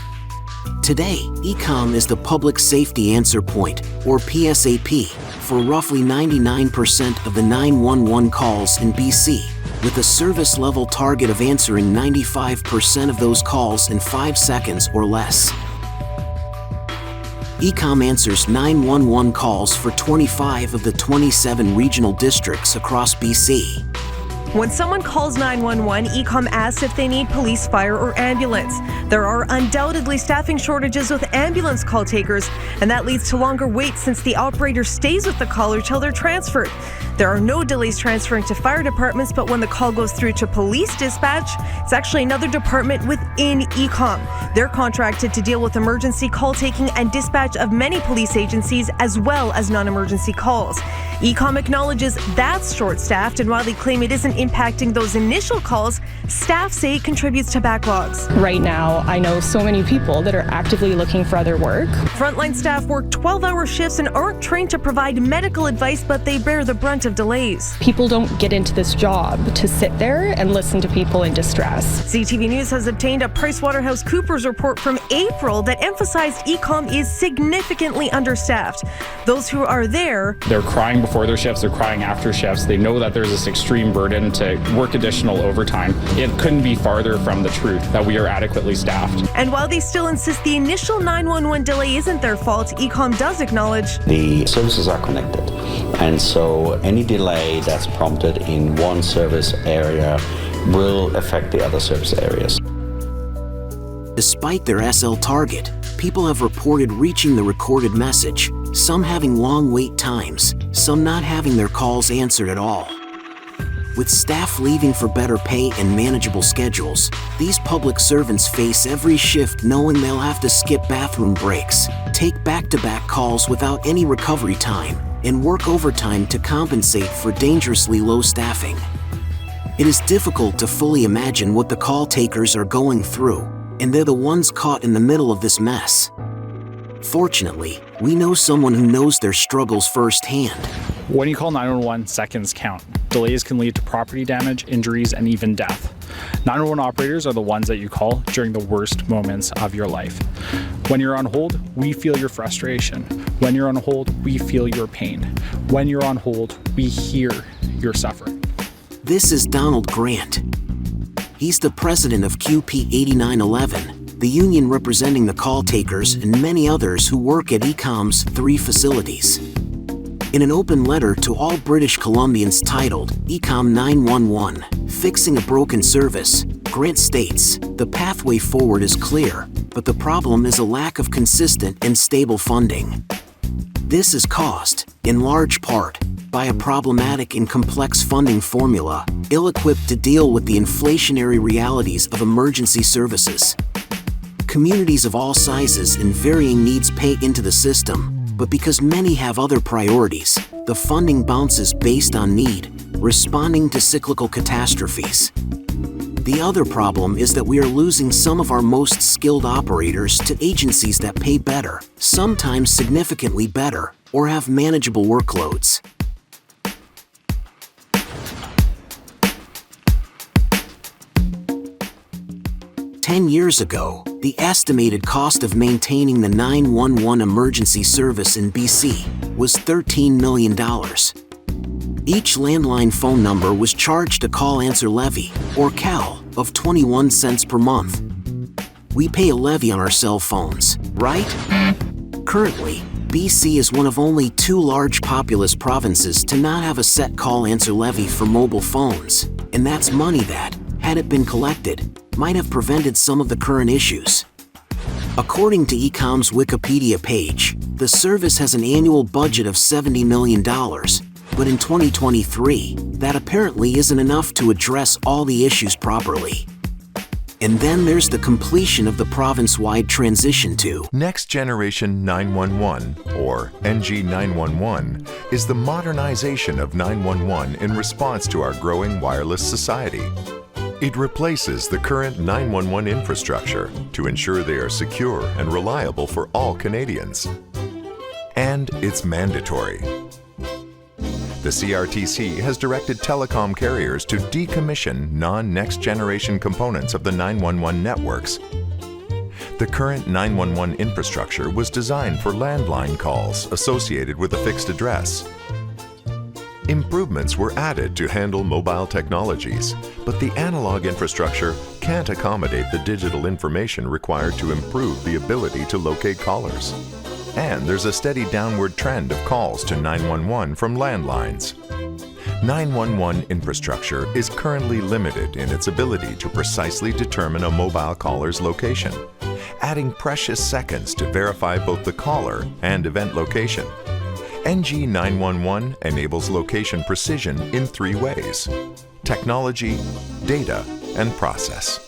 Today, ECOM is the Public Safety Answer Point, or PSAP, for roughly 99% of the 911 calls in BC, with a service level target of answering 95% of those calls in 5 seconds or less. ECOM answers 911 calls for 25 of the 27 regional districts across BC.
When someone calls 911, ECOM asks if they need police, fire, or ambulance. There are undoubtedly staffing shortages with ambulance call takers, and that leads to longer waits since the operator stays with the caller till they're transferred. There are no delays transferring to fire departments, but when the call goes through to police dispatch, it's actually another department within ECOM. They're contracted to deal with emergency call taking and dispatch of many police agencies as well as non-emergency calls. ECOM acknowledges that's short-staffed, and while they claim it isn't impacting those initial calls, staff say it contributes to backlogs.
Right now, I know so many people that are actively looking for other work.
Frontline staff work 12-hour shifts and aren't trained to provide medical advice, but they bear the brunt of delays.
People don't get into this job to sit there and listen to people in distress.
CTV News has obtained a PricewaterhouseCoopers report from April that emphasized ECOM is significantly understaffed. Those who are there,
they're crying before their shifts, they're crying after shifts. They know that there's this extreme burden to work additional overtime. It couldn't be farther from the truth that we are adequately staffed.
And while they still insist the initial 911 delay isn't their fault, ECOM does acknowledge
the services are connected, and so any delay that's prompted in one service area will affect the other service areas.
Despite their SL target, people have reported reaching the recorded message, some having long wait times, some not having their calls answered at all. With staff leaving for better pay and manageable schedules, these public servants face every shift knowing they'll have to skip bathroom breaks, take back-to-back calls without any recovery time, and work overtime to compensate for dangerously low staffing. It is difficult to fully imagine what the call takers are going through, and they're the ones caught in the middle of this mess. Fortunately, we know someone who knows their struggles firsthand.
When you call 911, seconds count. Delays can lead to property damage, injuries, and even death. 911 operators are the ones that you call during the worst moments of your life. When you're on hold, we feel your frustration. When you're on hold, we feel your pain. When you're on hold, we hear your suffering.
This is Donald Grant. He's the president of QP 8911, the union representing the call takers and many others who work at ECOM's 3 facilities. In an open letter to all British Columbians titled ECOM 911, Fixing a Broken Service, Grant states, "The pathway forward is clear, but the problem is a lack of consistent and stable funding. This is caused, in large part, by a problematic and complex funding formula, ill-equipped to deal with the inflationary realities of emergency services. Communities of all sizes and varying needs pay into the system, but because many have other priorities, the funding bounces based on need, responding to cyclical catastrophes. The other problem is that we are losing some of our most skilled operators to agencies that pay better, sometimes significantly better, or have manageable workloads." "10 years ago, the estimated cost of maintaining the 911 emergency service in BC was $13 million. Each landline phone number was charged a call answer levy, or CAL, of 21 cents per month. We pay a levy on our cell phones, right? Currently, BC is one of only 2 large populous provinces to not have a set call answer levy for mobile phones, and that's money that, had it been collected, might have prevented some of the current issues. According to ECOM's Wikipedia page, the service has an annual budget of $70 million, but in 2023, that apparently isn't enough to address all the issues properly. And then there's the completion of the province-wide transition to
Next Generation 911, or NG 911, is the modernization of 911 in response to our growing wireless society. It replaces the current 911 infrastructure to ensure they are secure and reliable for all Canadians. And it's mandatory. The CRTC has directed telecom carriers to decommission non-next generation components of the 911 networks. The current 911 infrastructure was designed for landline calls associated with a fixed address. Improvements were added to handle mobile technologies, but the analog infrastructure can't accommodate the digital information required to improve the ability to locate callers. And there's a steady downward trend of calls to 911 from landlines. 911 infrastructure is currently limited in its ability to precisely determine a mobile caller's location, adding precious seconds to verify both the caller and event location. NG 911 enables location precision in 3 ways: technology, data, and process.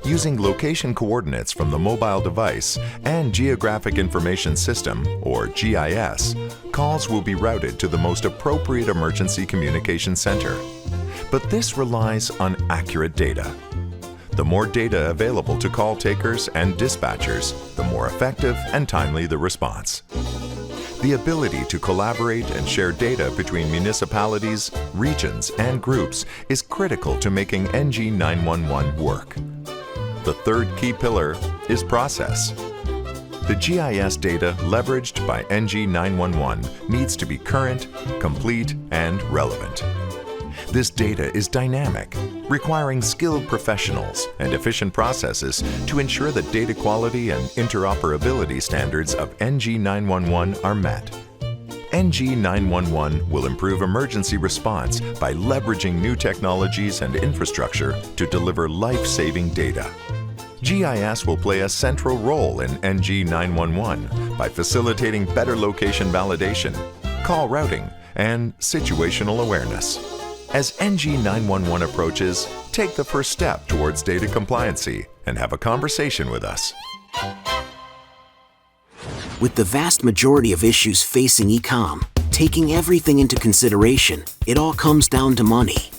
Using location coordinates from the mobile device and Geographic Information System, or GIS, calls will be routed to the most appropriate emergency communication center. But this relies on accurate data. The more data available to call takers and dispatchers, the more effective and timely the response. The ability to collaborate and share data between municipalities, regions, and groups is critical to making NG 911 work. The third key pillar is process. The GIS data leveraged by NG 911 needs to be current, complete, and relevant. This data is dynamic, requiring skilled professionals and efficient processes to ensure that data quality and interoperability standards of NG 911 are met. NG 911 will improve emergency response by leveraging new technologies and infrastructure to deliver life-saving data. GIS will play a central role in NG 911 by facilitating better location validation, call routing, and situational awareness. As NG 911 approaches, take the first step towards data compliancy and have a conversation with us.
With the vast majority of issues facing ECOM, taking everything into consideration, it all comes down to money.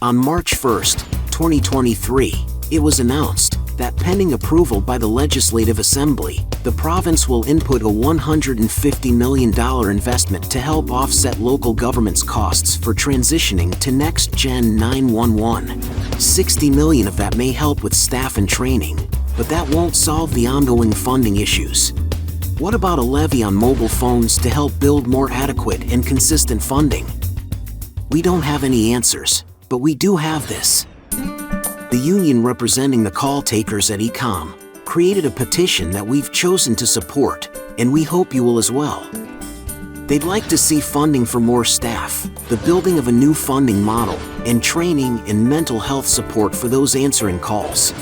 On March 1st, 2023, it was announced that pending approval by the Legislative Assembly, the province will input a $150 million investment to help offset local government's costs for transitioning to Next Gen 911. $60 million of that may help with staff and training, but that won't solve the ongoing funding issues. What about a levy on mobile phones to help build more adequate and consistent funding? We don't have any answers, but we do have this. The union representing the call takers at ECOM created a petition that we've chosen to support, and we hope you will as well. They'd like to see funding for more staff, the building of a new funding model, and training and mental health support for those answering calls.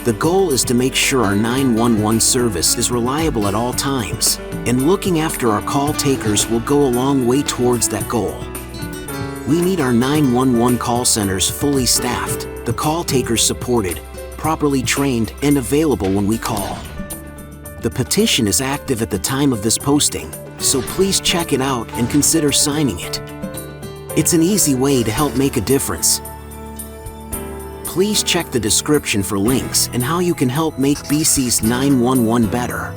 The goal is to make sure our 911 service is reliable at all times, and looking after our call takers will go a long way towards that goal. We need our 911 call centers fully staffed, the call takers supported, properly trained, and available when we call. The petition is active at the time of this posting, so please check it out and consider signing it. It's an easy way to help make a difference. Please check the description for links and how you can help make BC's 911 better.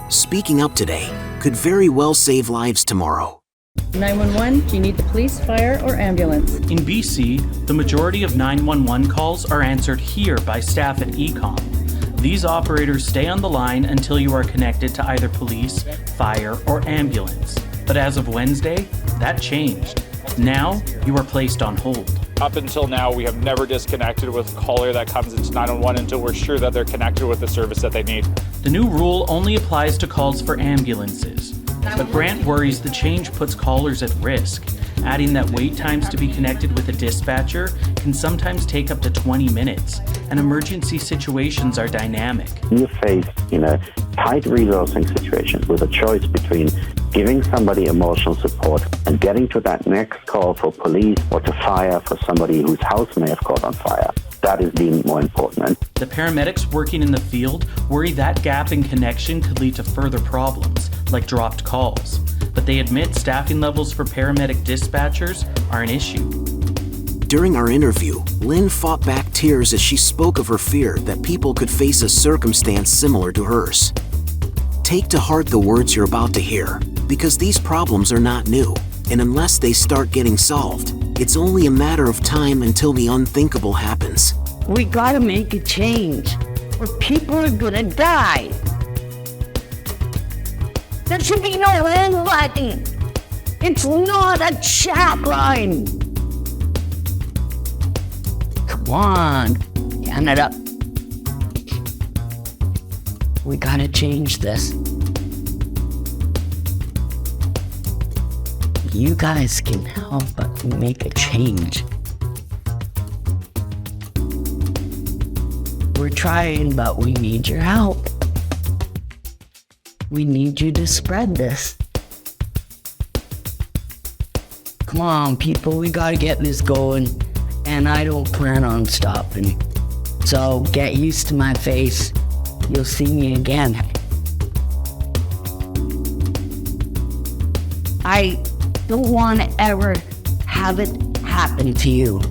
Speaking up today could very well save lives tomorrow.
911, do you need the police, fire, or ambulance?
In BC, the majority of 911 calls are answered here by staff at ECOM. These operators stay on the line until you are connected to either police, fire, or ambulance. But as of Wednesday, that changed. Now, you are placed on hold.
Up until now, we have never disconnected with a caller that comes into 911 until we're sure that they're connected with the service that they need.
The new rule only applies to calls for ambulances. But Brant worries the change puts callers at risk, adding that wait times to be connected with a dispatcher can sometimes take up to 20 minutes, and emergency situations are dynamic.
You're faced in a tight resourcing situation with a choice between giving somebody emotional support and getting to that next call for police or to fire for somebody whose house may have caught on fire. That is deemed more important.
The paramedics working in the field worry that gap in connection could lead to further problems, like dropped calls. But they admit staffing levels for paramedic dispatchers are an issue.
During our interview, Lynn fought back tears as she spoke of her fear that people could face a circumstance similar to hers. Take to heart the words you're about to hear, because these problems are not new, and unless they start getting solved, it's only a matter of time until the unthinkable happens.
We gotta make a change, or people are gonna die. There should be no end button. It's not a chat line. Come on, Canada. We gotta change this. You guys can help us make a change. We're trying, but we need your help. We need you to spread this. Come on, people, we gotta get this going, and I don't plan on stopping. So get used to my face. You'll see me again. I don't want to ever have it happen to you.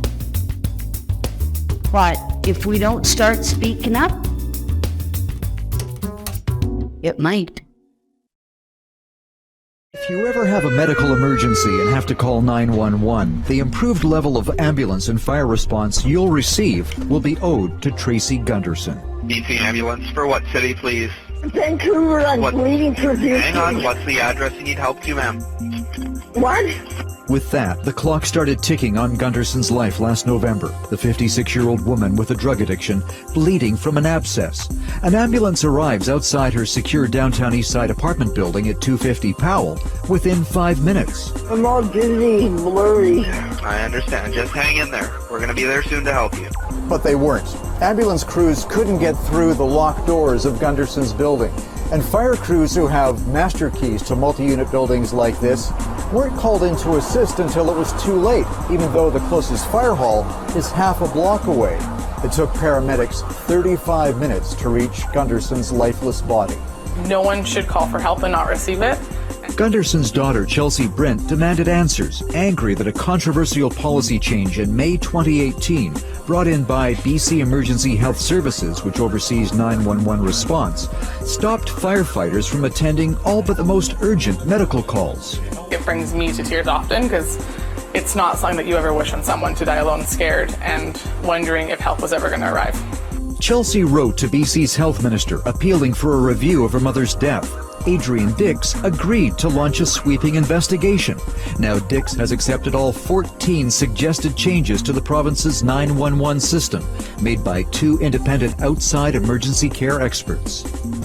But if we don't start speaking up, it might.
If you ever have a medical emergency and have to call 911, the improved level of ambulance and fire response you'll receive will be owed to Tracy Gunderson.
BC ambulance for what city, please?
Vancouver, I'm waiting for you.
Hang on, what's the address you need help to, ma'am?
What?
With that, the clock started ticking on Gunderson's life last November. The 56-year-old woman with a drug addiction, bleeding from an abscess. An ambulance arrives outside her secure downtown Eastside apartment building at 250 Powell within 5 minutes.
I'm all dizzy and blurry.
I understand. Just hang in there. We're going to be there soon to help you.
But they weren't. Ambulance crews couldn't get through the locked doors of Gunderson's building. And fire crews who have master keys to multi-unit buildings like this weren't called in to assist until it was too late, even though the closest fire hall is half a block away. It took paramedics 35 minutes to reach Gunderson's lifeless body.
No one should call for help and not receive it.
Gunderson's daughter, Chelsea Brent, demanded answers, angry that a controversial policy change in May 2018, brought in by BC Emergency Health Services, which oversees 911 response, stopped firefighters from attending all but the most urgent medical calls.
It brings me to tears often because it's not something that you ever wish on someone, to die alone, scared, and wondering if help was ever going to arrive.
Chelsea wrote to BC's health minister appealing for a review of her mother's death. Adrian Dix agreed to launch a sweeping investigation. Now Dix has accepted all 14 suggested changes to the province's 911 system, made by 2 independent outside emergency care experts.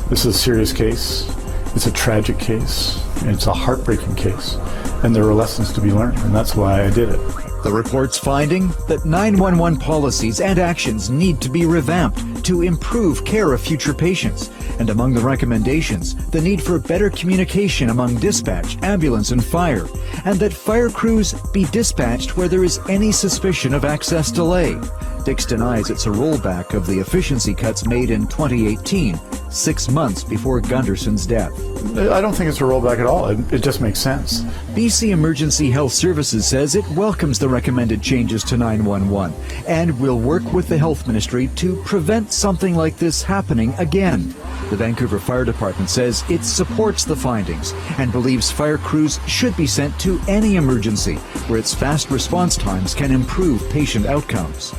This is a serious case. It's a tragic case. It's a heartbreaking case. And there are lessons to be learned, and that's why I did it.
The report's finding that 911 policies and actions need to be revamped to improve care of future patients. And among the recommendations, the need for better communication among dispatch, ambulance, and fire, and that fire crews be dispatched where there is any suspicion of access delay. Dix denies it's a rollback of the efficiency cuts made in 2018, 6 months before Gunderson's death.
I don't think it's a rollback at all. It just makes sense.
BC Emergency Health Services says it welcomes the recommended changes to 911 and will work with the Health Ministry to prevent something like this happening again. The Vancouver Fire Department says it supports the findings and believes fire crews should be sent to any emergency where its fast response times can improve patient outcomes.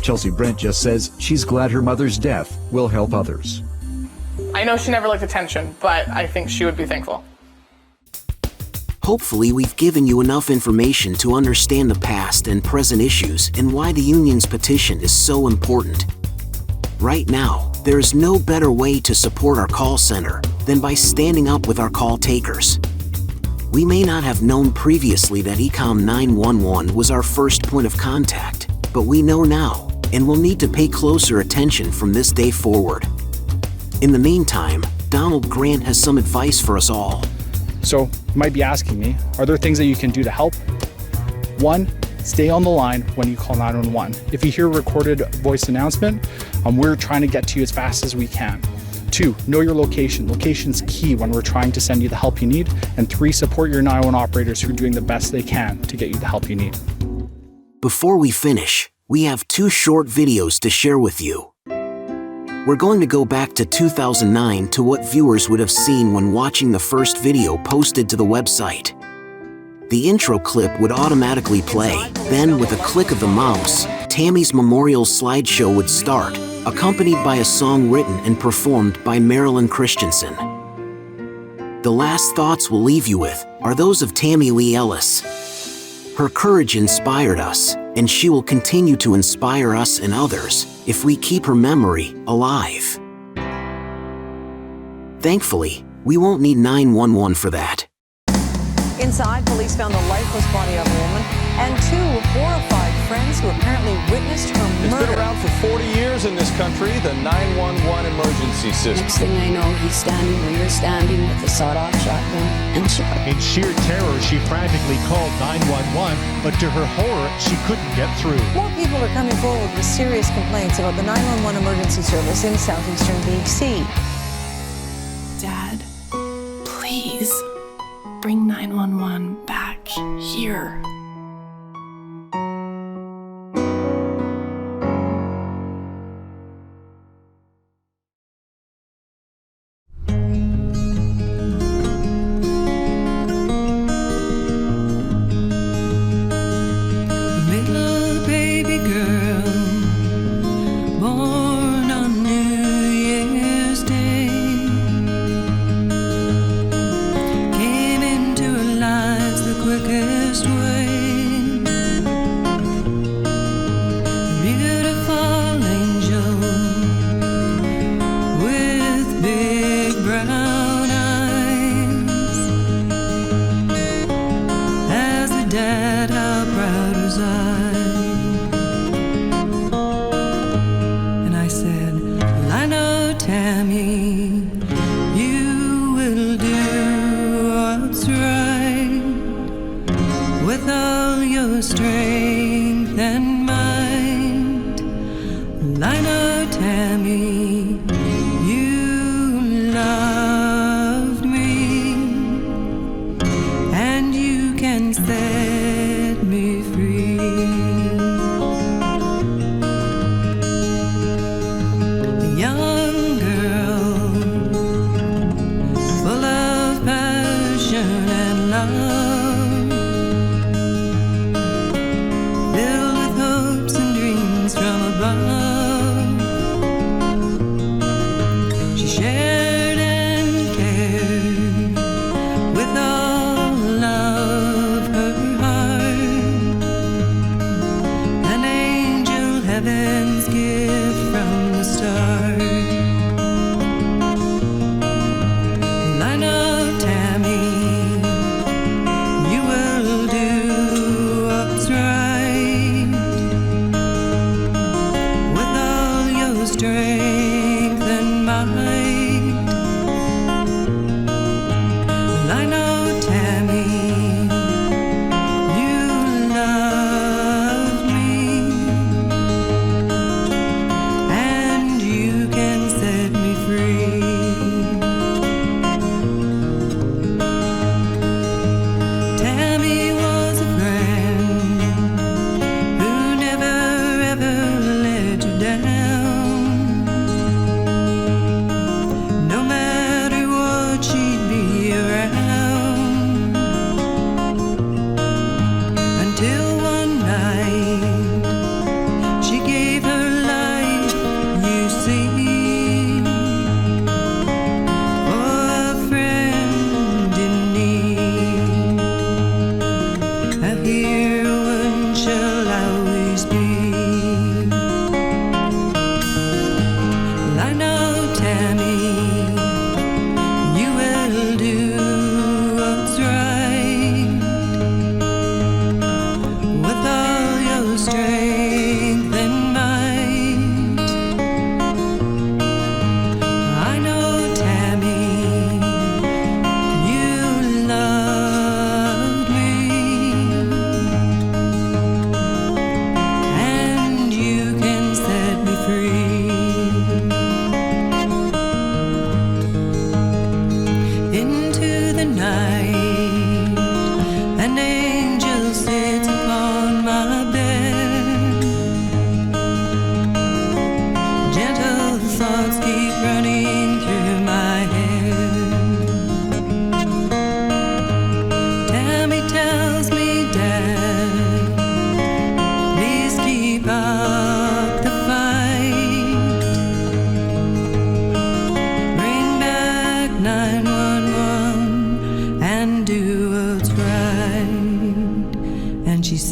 Chelsea Brent just says she's glad her mother's death will help others.
I know she never liked attention, but I think she would be thankful.
Hopefully, we've given you enough information to understand the past and present issues and why the union's petition is so important. Right now, there is no better way to support our call center than by standing up with our call takers. We may not have known previously that ECOM 911 was our first point of contact, but we know now, and will need to pay closer attention from this day forward. In the meantime, Donald Grant has some advice for us all.
So you might be asking me, are there things that you can do to help? 1, stay on the line when you call 911. If you hear a recorded voice announcement, we're trying to get to you as fast as we can. 2, know your location. Location's key when we're trying to send you the help you need. And 3, support your 911 operators who are doing the best they can to get you the help you need.
Before we finish, we have 2 short videos to share with you. We're going to go back to 2009 to what viewers would have seen when watching the first video posted to the website. The intro clip would automatically play. Then, with a click of the mouse, Tammy's memorial slideshow would start, accompanied by a song written and performed by Marilyn Christensen. The last thoughts we'll leave you with are those of Tammy Lee Ellis. Her courage inspired us, and she will continue to inspire us and others if we keep her memory alive. Thankfully, we won't need 911 for that.
Inside, police found the lifeless body of a woman and 2 horrified friends who apparently witnessed her murder.
It's been around for 40 years in this country, the 911 emergency system.
Next thing I know, he's standing where you're standing with a sawed-off shotgun and shot.
In sheer terror, she frantically called 911, but to her horror, she couldn't get through.
More people are coming forward with serious complaints about the 911 emergency service in southeastern BC.
Dad, please bring 911 back here.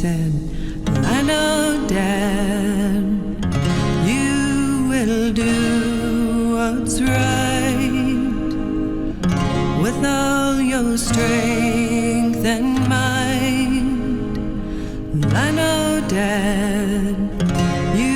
said, I know, Dad, you will do what's right with all your strength and mind. I know, Dad, you